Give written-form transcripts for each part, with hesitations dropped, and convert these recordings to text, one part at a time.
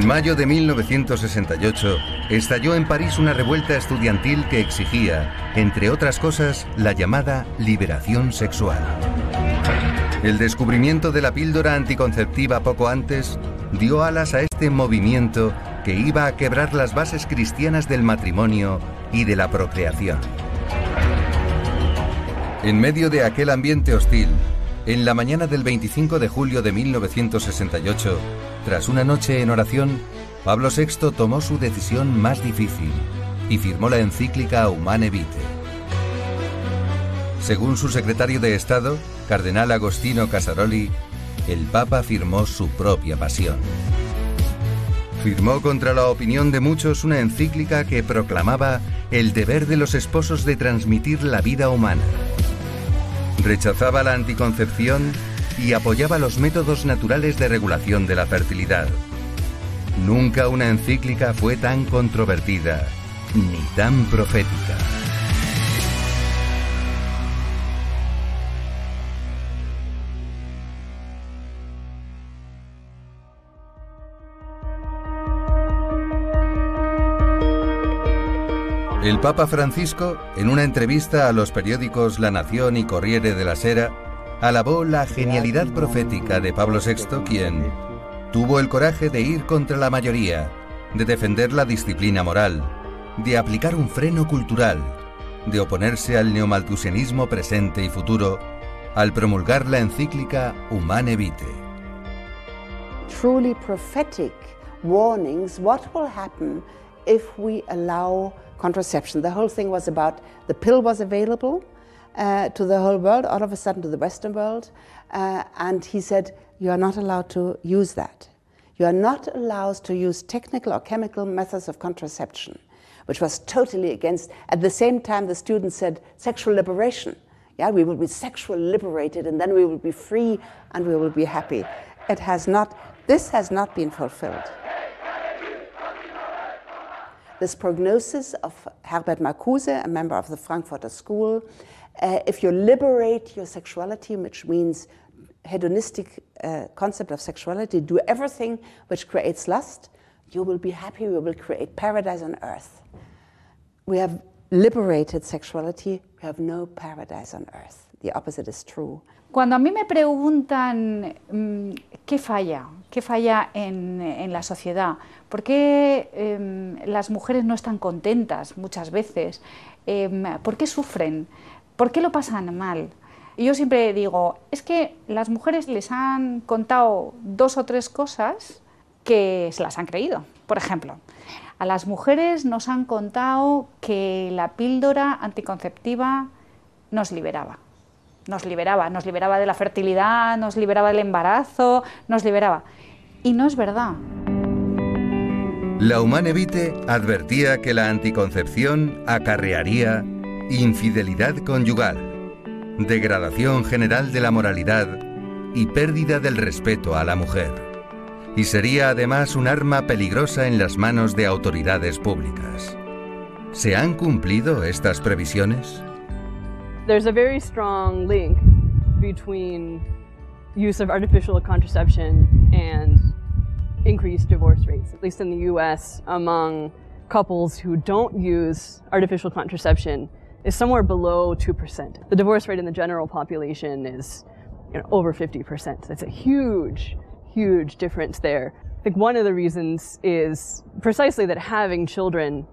mayo de 1968, estalló en París una revuelta estudiantil que exigía, entre otras cosas, la llamada liberación sexual. El descubrimiento de la píldora anticonceptiva poco antes dio alas a este movimiento que iba a quebrar las bases cristianas del matrimonio y de la procreación. En medio de aquel ambiente hostil, en la mañana del 25 de julio de 1968, tras una noche en oración, Pablo VI tomó su decisión más difícil y firmó la encíclica Humane Vitae. Según su secretario de Estado, cardenal Agostino Casaroli, el Papa firmó su propia pasión. Firmó contra la opinión de muchos una encíclica que proclamaba el deber de los esposos de transmitir la vida humana. Rechazaba la anticoncepción y apoyaba los métodos naturales de regulación de la fertilidad. Nunca una encíclica fue tan controvertida ni tan profética. El Papa Francisco, en una entrevista a los periódicos La Nación y Corriere della Sera, alabó la genialidad profética de Pablo VI, quien tuvo el coraje de ir contra la mayoría, de defender la disciplina moral, de aplicar un freno cultural, de oponerse al neomalthusianismo presente y futuro, al promulgar la encíclica Humane Vitae. Truly prophetic warnings, what will happen if we allow contraception. The whole thing was about the pill was available to the whole world, all of a sudden to the Western world, and he said, you are not allowed to use that. You are not allowed to use technical or chemical methods of contraception, which was totally against. At the same time, the students said sexual liberation. Yeah, we will be sexually liberated and then we will be free and we will be happy. It has not, this has not been fulfilled. This prognosis of Herbert Marcuse, a member of the Frankfurter School, if you liberate your sexuality, which means hedonistic concept of sexuality, do everything which creates lust, you will be happy, we will create paradise on earth. We have liberated sexuality, we have no paradise on earth. The opposite is true. Cuando a mí me preguntan qué falla en la sociedad, por qué las mujeres no están contentas muchas veces, por qué sufren, por qué lo pasan mal, y yo siempre digo, es que las mujeres les han contado 2 o 3 cosas que se las han creído. Por ejemplo, a las mujeres nos han contado que la píldora anticonceptiva nos liberaba. Nos liberaba de la fertilidad, nos liberaba del embarazo, nos liberaba. Y no es verdad. La Humane Vitae advertía que la anticoncepción acarrearía infidelidad conyugal, degradación general de la moralidad y pérdida del respeto a la mujer. Y sería además un arma peligrosa en las manos de autoridades públicas. ¿Se han cumplido estas previsiones? There's a very strong link between use of artificial contraception and increased divorce rates, at least in the US, among couples who don't use artificial contraception is somewhere below 2%. The divorce rate in the general population is over 50%. That's a huge difference there. I think one of the reasons is precisely that having children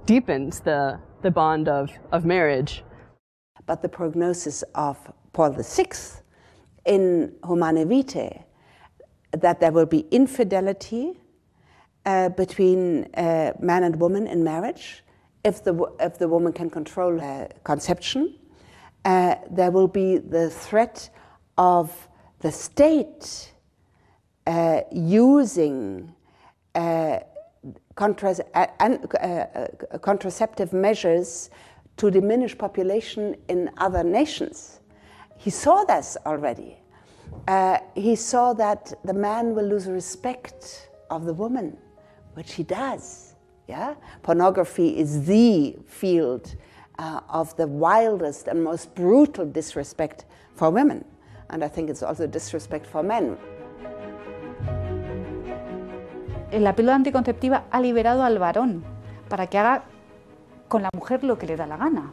deepens the bond of marriage. But the prognosis of Paul VI in Humane Vitae, that there will be infidelity between man and woman in marriage, if the woman can control her conception, there will be the threat of the state using contraceptive measures to diminish population in other nations. He saw this already. He saw that the man will lose respect of the woman, which he does. Yeah? Pornography is the field of the wildest and most brutal disrespect for women. And I think it's also disrespect for men. la píldora anticonceptiva ha liberado al varón para que haga con la mujer lo que le da la gana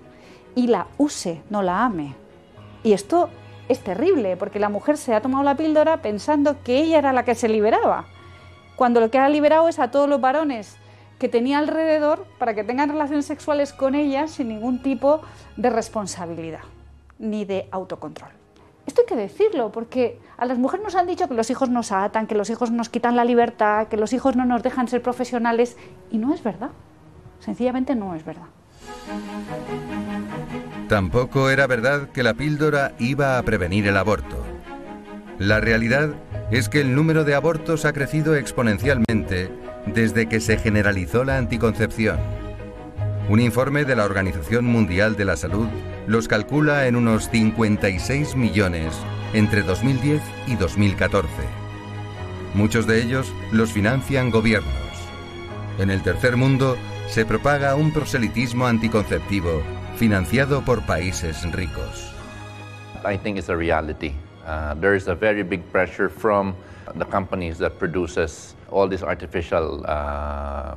y la use, no la ame. Y esto es terrible, porque la mujer se ha tomado la píldora pensando que ella era la que se liberaba, cuando lo que ha liberado es a todos los varones que tenía alrededor para que tengan relaciones sexuales con ella sin ningún tipo de responsabilidad ni de autocontrol. Esto hay que decirlo, porque a las mujeres nos han dicho que los hijos nos atan, que los hijos nos quitan la libertad, que los hijos no nos dejan ser profesionales, y no es verdad. Sencillamente no es verdad. Tampoco era verdad que la píldora iba a prevenir el aborto. La realidad es que el número de abortos ha crecido exponencialmente desde que se generalizó la anticoncepción. Un informe de la Organización Mundial de la Salud los calcula en unos 56 millones entre 2010 y 2014. Muchos de ellos los financian gobiernos. En el tercer mundo se propaga un proselitismo anticonceptivo financiado por países ricos. I think it's a reality. There is a very big pressure from the companies that produces all these artificial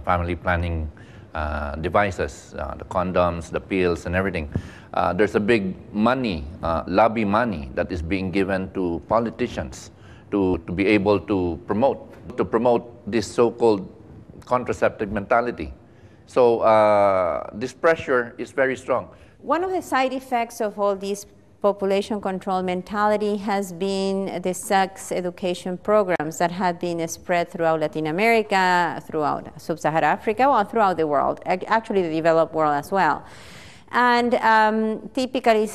family planning devices, the condoms, the pills, and everything. There's a big money, lobby money that is being given to politicians to be able to promote this so-called contraceptive mentality. So this pressure is very strong. One of the side effects of all this population control mentality has been the sex education programs that have been spread throughout Latin America, throughout Sub-Saharan Africa, well, throughout the world, actually the developed world as well. And typically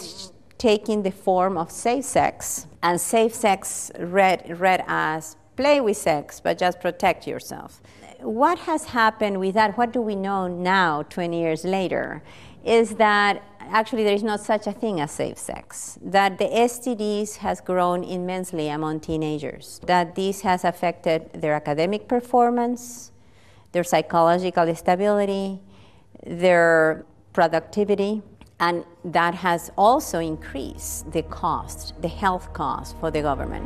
taking the form of safe sex, and safe sex read as play with sex, but just protect yourself. What has happened with that, what do we know now, 20 years later, is that actually there is not such a thing as safe sex, that the STDs has grown immensely among teenagers, that this has affected their academic performance, their psychological stability, their productivity, and that has also increased the cost, the health cost for the government.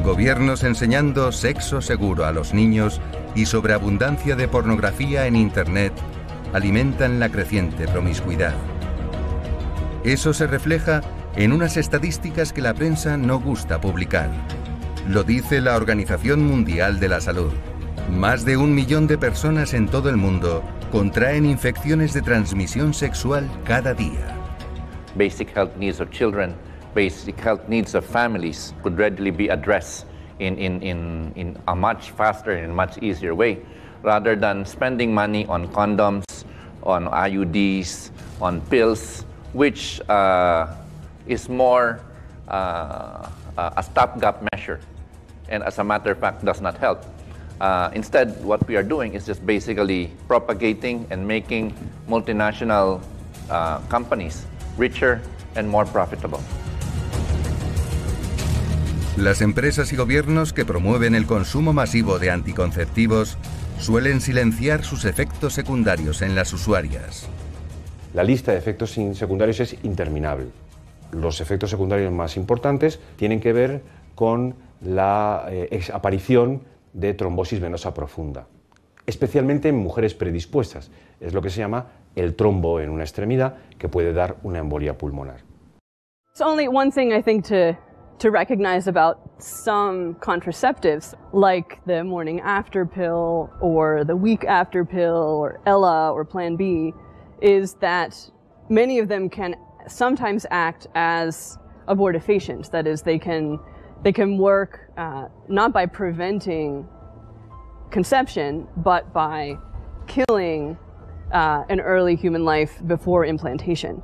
Gobiernos enseñando sexo seguro a los niños y sobreabundancia de pornografía en Internet alimentan la creciente promiscuidad. Eso se refleja en unas estadísticas que la prensa no gusta publicar. Lo dice la Organización Mundial de la Salud. Más de 1 millón de personas en todo el mundo contraen infecciones de transmisión sexual cada día. Basic health needs of children, basic health needs of families could readily be addressed in a much faster and much easier way, rather than spending money on condoms, on IUDs, on pills, which is more a stopgap measure, and as a matter of fact does not help. Instead, what we are doing is just basically propagating and making multinational companies richer and more profitable. Las empresas y gobiernos que promueven el consumo masivo de anticonceptivos suelen silenciar sus efectos secundarios en las usuarias. La lista de efectos secundarios es interminable. Los efectos secundarios más importantes tienen que ver con la aparición de trombosis venosa profunda, especialmente en mujeres predispuestas. Es lo que se llama el trombo en una extremidad, que puede dar una embolia pulmonar. It's only one thing I think to recognize about some contraceptives, like the morning after pill or the week after pill or Ella or Plan B, is that many of them can sometimes act as abortifacients. That is, they can work not by preventing conception, but by killing an early human life before implantation,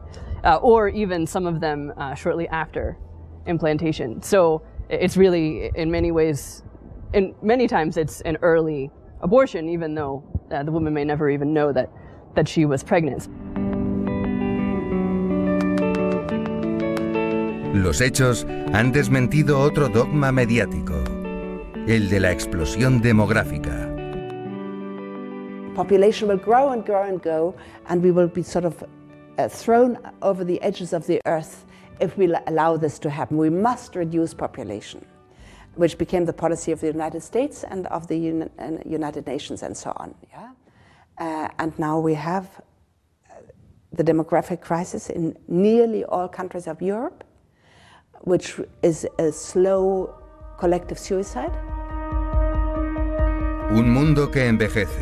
or even some of them shortly after implantation. So it's really, in many ways, many times it's an early abortion, even though the woman may never even know that she was pregnant. Los hechos han desmentido otro dogma mediático, el de la explosión demográfica. Population will grow and grow and grow, and we will be sort of thrown over the edges of the earth if we allow this to happen. We must reduce population. which became the policy of the United States and of the United Nations and so on. Yeah? And now we have the demographic crisis in nearly all countries of Europe, which is a slow collective suicide. Un mundo que envejece,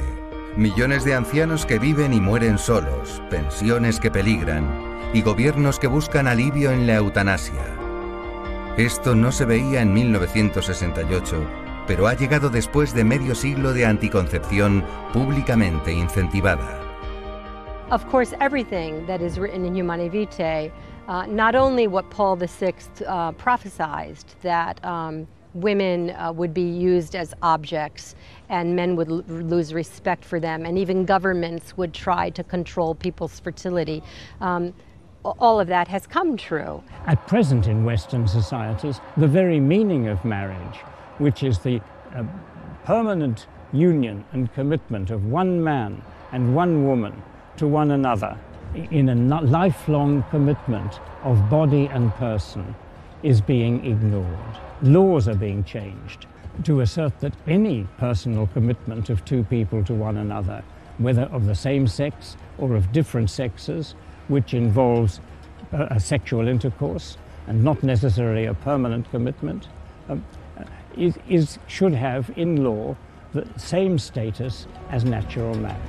millones de ancianos que viven y mueren solos, pensiones que peligran y gobiernos que buscan alivio en la eutanasia. Esto no se veía en 1968, pero ha llegado después de medio siglo de anticoncepción públicamente incentivada. Of course, everything that is written in Humanae Vitae, not only what Paul VI prophesied, that women would be used as objects and men would lose respect for them, and even governments would try to control people's fertility. All of that has come true. At present in Western societies, the very meaning of marriage, which is the permanent union and commitment of one man and one woman to one another in a lifelong commitment of body and person, is being ignored. Laws are being changed to assert that any personal commitment of two people to one another, whether of the same sex or of different sexes, which involves a sexual intercourse and not necessarily a permanent commitment, should have in law the same status as natural marriage.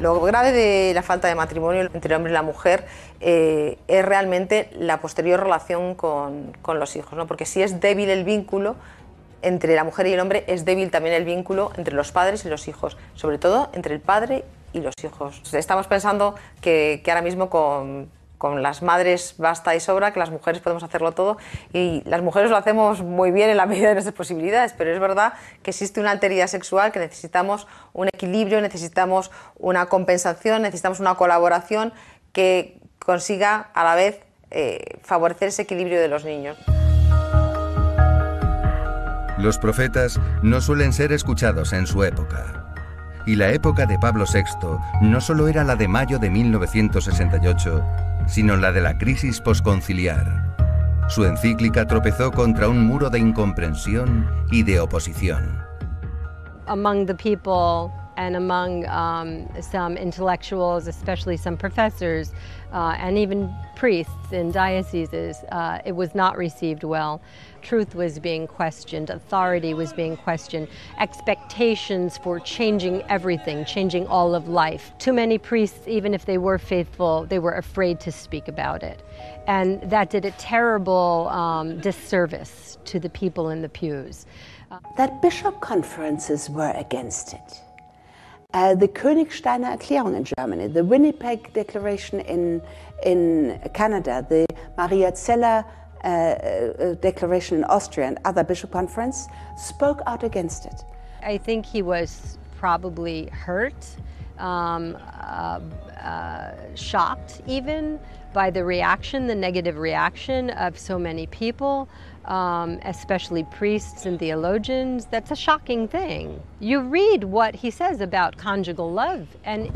Lo grave de la falta de matrimonio entre el hombre y la mujer es realmente la posterior relación con los hijos, ¿no? Porque si es débil el vínculo entre la mujer y el hombre, es débil también el vínculo entre los padres y los hijos, sobre todo entre el padre y los hijos. Estamos pensando que ahora mismo con las madres basta y sobra, que las mujeres podemos hacerlo todo, y las mujeres lo hacemos muy bien en la medida de nuestras posibilidades, pero es verdad que existe una alteridad sexual, que necesitamos un equilibrio, necesitamos una compensación, necesitamos una colaboración que consiga a la vez favorecer ese equilibrio de los niños. Los profetas no suelen ser escuchados en su época. Y la época de Pablo VI no solo era la de mayo de 1968, sino la de la crisis posconciliar. Su encíclica tropezó contra un muro de incomprensión y de oposición. Among the people and among some intellectuals, especially some professors, and even priests in dioceses, it was not received well. Truth was being questioned, authority was being questioned, expectations for changing everything, changing all of life. Too many priests, even if they were faithful, they were afraid to speak about it. And that did a terrible disservice to the people in the pews. That bishop conferences were against it. The Königsteiner Erklärung in Germany, the Winnipeg Declaration in Canada, the Maria Zeller Declaration in Austria and other bishop conferences spoke out against it. I think he was probably hurt, shocked even by the reaction, the negative reaction of so many people, especially priests and theologians. That's a shocking thing. You read what he says about conjugal love, and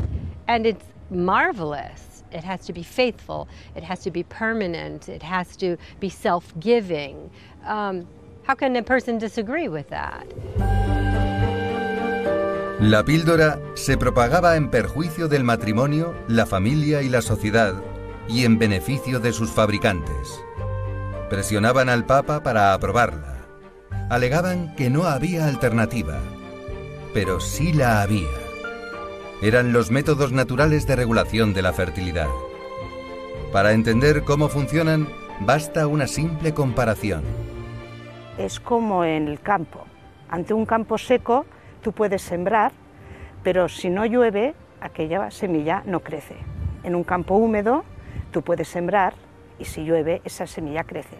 it's marvelous. It has to be faithful, it has to be permanent, it has to be self-giving. How can a person disagree with that? La píldora se propagaba en perjuicio del matrimonio, la familia y la sociedad, y en beneficio de sus fabricantes. Presionaban al Papa para aprobarla. Alegaban que no había alternativa, pero sí la había. Eran los métodos naturales de regulación de la fertilidad. Para entender cómo funcionan, basta una simple comparación. Es como en el campo. Ante un campo seco, tú puedes sembrar, pero si no llueve, aquella semilla no crece. En un campo húmedo, tú puedes sembrar y si llueve, esa semilla crece.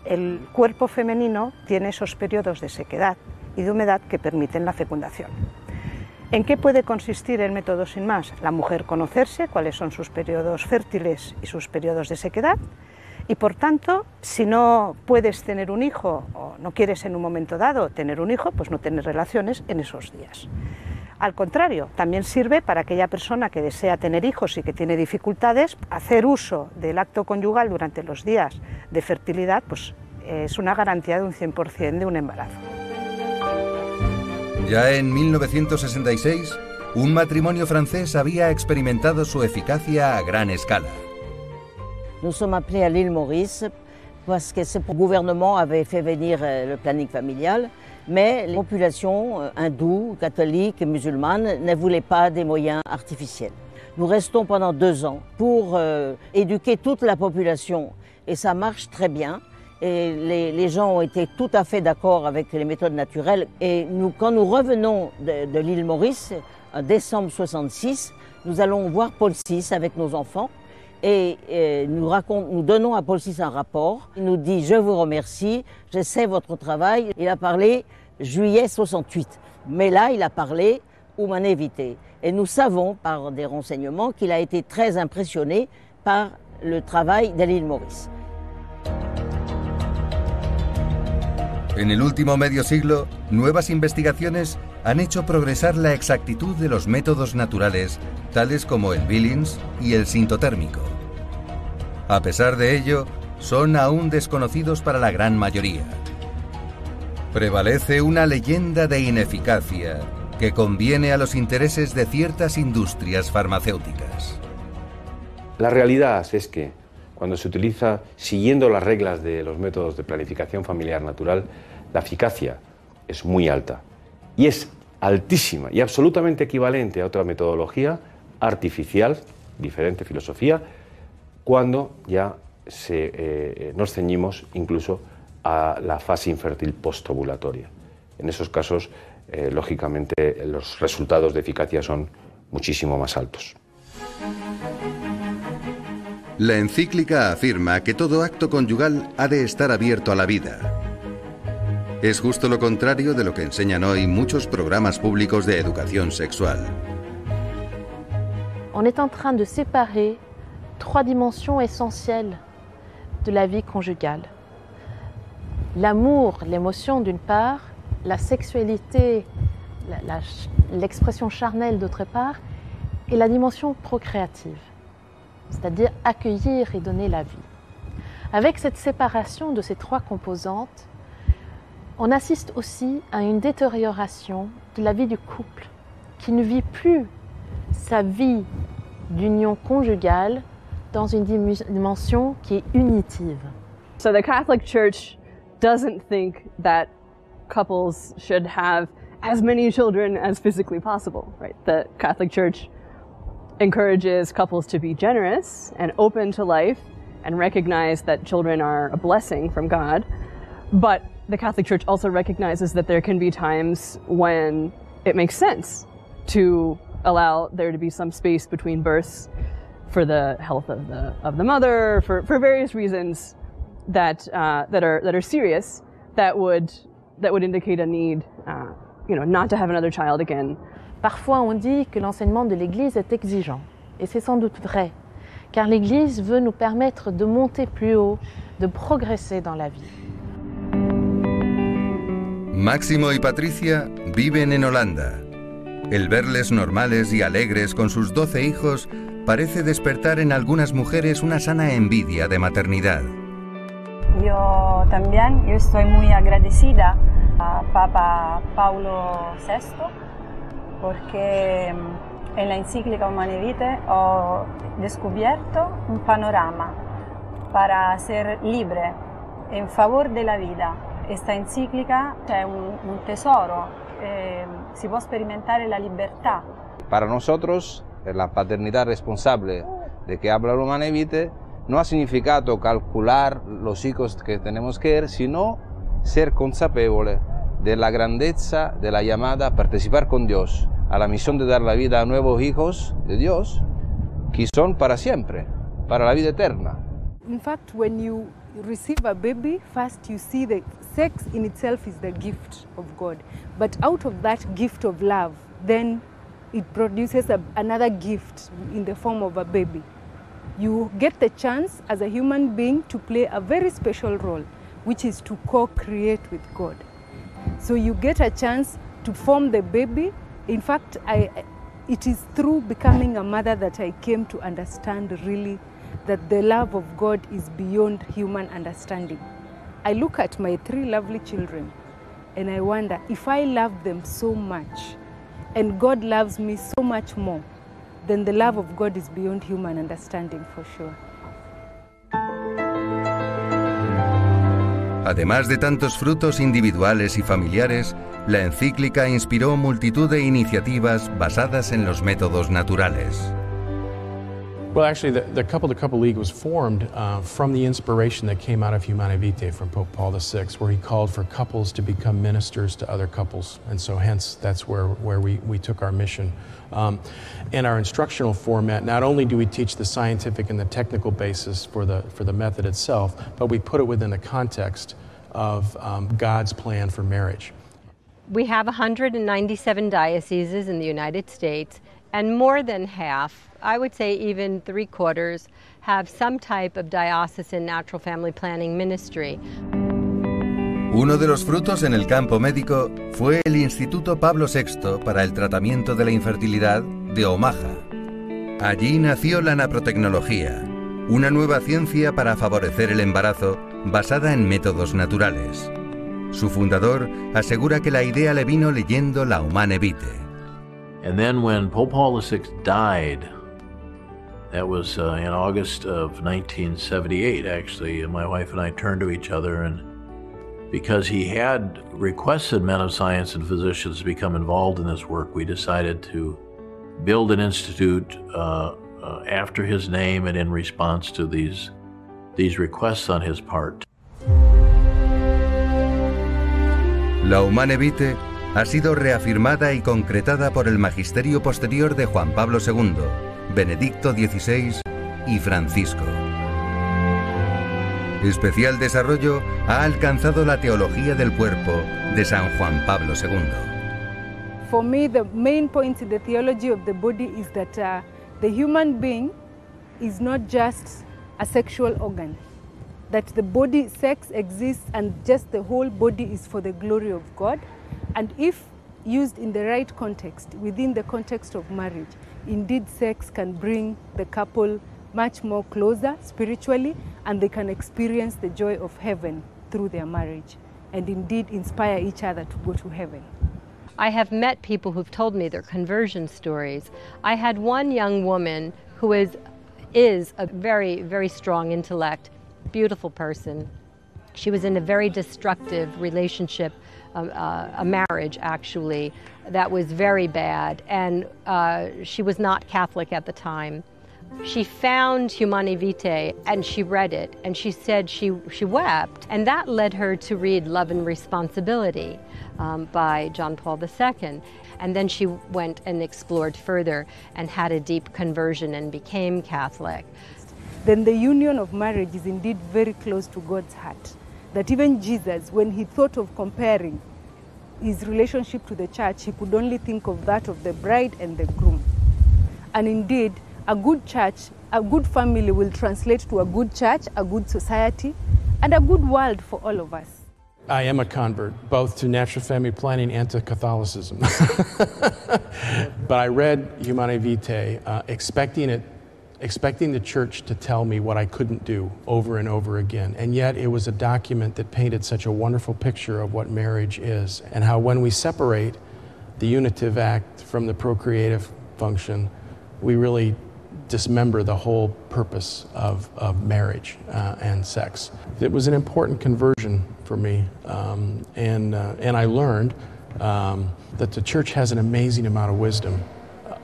El cuerpo femenino tiene esos periodos de sequedad y de humedad que permiten la fecundación. ¿En qué puede consistir el método sin más? La mujer conocerse cuáles son sus periodos fértiles y sus periodos de sequedad y por tanto, si no puedes tener un hijo o no quieres en un momento dado tener un hijo, pues no tener relaciones en esos días. Al contrario, también sirve para aquella persona que desea tener hijos y que tiene dificultades, hacer uso del acto conyugal durante los días de fertilidad, pues es una garantía de un 100% de un embarazo. Ya en 1966, un matrimonio francés había experimentado su eficacia a gran escala. Nous sommes appelés à l'île Maurice parce que ce gouvernement avait fait venir le planning familial, mais les populations hindoues, catholiques et musulmanes ne voulaient pas des moyens artificiels. Nous restons pendant 2 ans pour éduquer toute la population et ça marche très bien. Et les gens ont été tout à fait d'accord avec les méthodes naturelles. Et quand nous revenons de l'île Maurice, en décembre 1966, nous allons voir Paul VI avec nos enfants. Et nous donnons à Paul VI un rapport. Il nous dit « Je vous remercie, je sais votre travail ». Il a parlé juillet 68. Mais là, il a parlé Humanae Vitae. Et nous savons par des renseignements qu'il a été très impressionné par le travail de l'île Maurice. En el último medio siglo, nuevas investigaciones han hecho progresar la exactitud de los métodos naturales, tales como el Billings y el sintotérmico. A pesar de ello, son aún desconocidos para la gran mayoría. Prevalece una leyenda de ineficacia que conviene a los intereses de ciertas industrias farmacéuticas. La realidad es que cuando se utiliza siguiendo las reglas de los métodos de planificación familiar natural, la eficacia es muy alta y es altísima y absolutamente equivalente a otra metodología artificial, diferente filosofía, cuando ya nos ceñimos incluso a la fase infértil postovulatoria. En esos casos, lógicamente, los resultados de eficacia son muchísimo más altos. La encíclica afirma que todo acto conyugal ha de estar abierto a la vida. Es justo lo contrario de lo que enseñan hoy muchos programas públicos de educación sexual. On est en train de séparer 3 dimensions essentielles de la vie conjugale. L'amour, l'émotion d'une part, la sexualité, l'expression charnelle d'autre part, et la dimension procréative, c'est-à-dire accueillir et donner la vie. Avec cette séparation de ces 3 composantes, on assiste aussi à une détérioration de la vie du couple, qui ne vit plus sa vie d'union conjugale dans une dimension qui est unitive. So the Catholic Church doesn't think that couples should have as many children as physically possible, right? The Catholic Church encourages couples to be generous and open to life and recognize that children are a blessing from God. But the Catholic Church also recognizes that there can be times when it makes sense to allow there to be some space between births for the health of the mother, for various reasons that are serious, that would indicate a need, not to have another child again. Parfois, on dit que l'enseignement de l'Église est exigeant, et c'est sans doute vrai, car l'Église veut nous permettre de monter plus haut, de progresser dans la vie. Máximo y Patricia viven en Holanda. El verles normales y alegres con sus 12 hijos parece despertar en algunas mujeres una sana envidia de maternidad. Yo estoy muy agradecida a Papa Paulo VI porque en la encíclica Humanae Vitae ho descubierto un panorama para ser libre en favor de la vida. Esta encíclica è un tesoro, si può sperimentare la libertà. Para nosotros, la paternidad responsable de que habla Humanae Vitae no ha significado calcular los hijos que tenemos que tener, sino ser consapevole de la grandeza de la llamada a participar con Dios, a la misión de dar la vida a nuevos hijos de Dios, que son para siempre, para la vida eterna. In fact, when you receive a baby, first you see the sex in itself is the gift of God. But out of that gift of love, then it produces another gift in the form of a baby. You get the chance as a human being to play a very special role, which is to co-create with God. So you get a chance to form the baby. In fact, it is through becoming a mother that I came to understand really that the love of God is beyond human understanding. I look at my 3 lovely children and I wonder if I love them so much and God loves me so much more, then the love of God is beyond human understanding for sure. Además de tantos frutos individuales y familiares, la encíclica inspiró multitud de iniciativas basadas en los métodos naturales. Well, actually, the Couple-to-Couple League was formed from the inspiration that came out of Humanae Vitae from Pope Paul VI, where he called for couples to become ministers to other couples. And so hence, that's where we took our mission. In our instructional format, not only do we teach the scientific and the technical basis for the method itself, but we put it within the context of God's plan for marriage. We have 197 dioceses in the United States, and more than half, I would say even 3/4, have some type of diocesan natural family planning ministry. Uno de los frutos en el campo médico fue el Instituto Pablo VI para el tratamiento de la infertilidad de Omaha. Allí nació la naprotecnología, una nueva ciencia para favorecer el embarazo basada en métodos naturales. Su fundador asegura que la idea le vino leyendo la Humanae Vitae. And then when Pope Paul VI died, that was in August of 1978, actually, my wife and I turned to each other, and because he had requested men of science and physicians to become involved in this work, we decided to build an institute after his name and in response to these requests on his part. La Humanae Vitae ha sido reafirmada y concretada por el magisterio posterior de Juan Pablo II, Benedicto XVI y Francisco. Especial desarrollo ha alcanzado la teología del cuerpo de San Juan Pablo II. For me, the main point in the theology of the body is that the human being is not just a sexual organ, that the body, sex exists and just the whole body is for the glory of God. And if used in the right context, within the context of marriage, indeed sex can bring the couple much more closer spiritually, and they can experience the joy of heaven through their marriage, and indeed inspire each other to go to heaven. I have met people who've told me their conversion stories. I had one young woman who is a very, very strong intellect, beautiful person. She was in a very destructive relationship, a marriage actually, that was very bad, and she was not Catholic at the time. She found Humanae Vitae and she read it, and she said she wept, and that led her to read Love and Responsibility by John Paul II. And then she went and explored further and had a deep conversion and became Catholic. Then the union of marriage is indeed very close to God's heart. That even Jesus, when he thought of comparing his relationship to the church, he could only think of that of the bride and the groom. And indeed, a good church, a good family will translate to a good church, a good society, and a good world for all of us. I am a convert, both to natural family planning and to Catholicism. But I read Humanae Vitae expecting the church to tell me what I couldn't do over and over again. And yet it was a document that painted such a wonderful picture of what marriage is, and how when we separate the unitive act from the procreative function, we really dismember the whole purpose of marriage and sex. It was an important conversion for me, and I learned that the church has an amazing amount of wisdom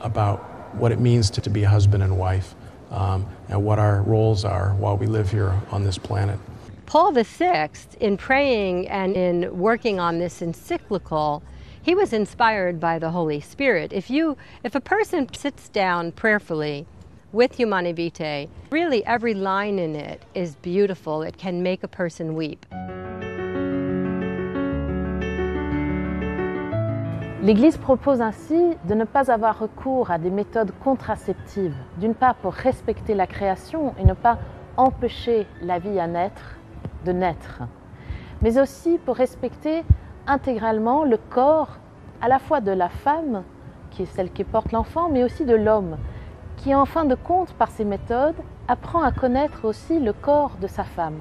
about what it means to be a husband and wife, and what our roles are while we live here on this planet. Paul VI, in praying and in working on this encyclical, he was inspired by the Holy Spirit. If a person sits down prayerfully with Humanae Vitae, really every line in it is beautiful. It can make a person weep. L'Église propose ainsi de ne pas avoir recours à des méthodes contraceptives, d'une part pour respecter la création et ne pas empêcher la vie à naître de naître, mais aussi pour respecter intégralement le corps à la fois de la femme, qui est celle qui porte l'enfant, mais aussi de l'homme, qui en fin de compte, par ces méthodes, apprend à connaître aussi le corps de sa femme.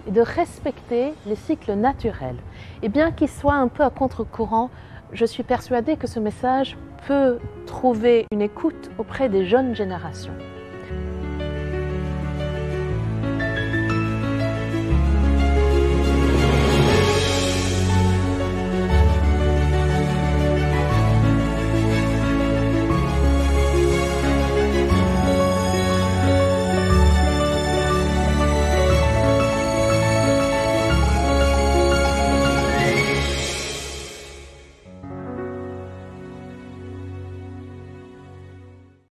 et de respecter les cycles naturels. Et bien qu'il soit un peu à contre-courant, je suis persuadée que ce message peut trouver une écoute auprès des jeunes générations.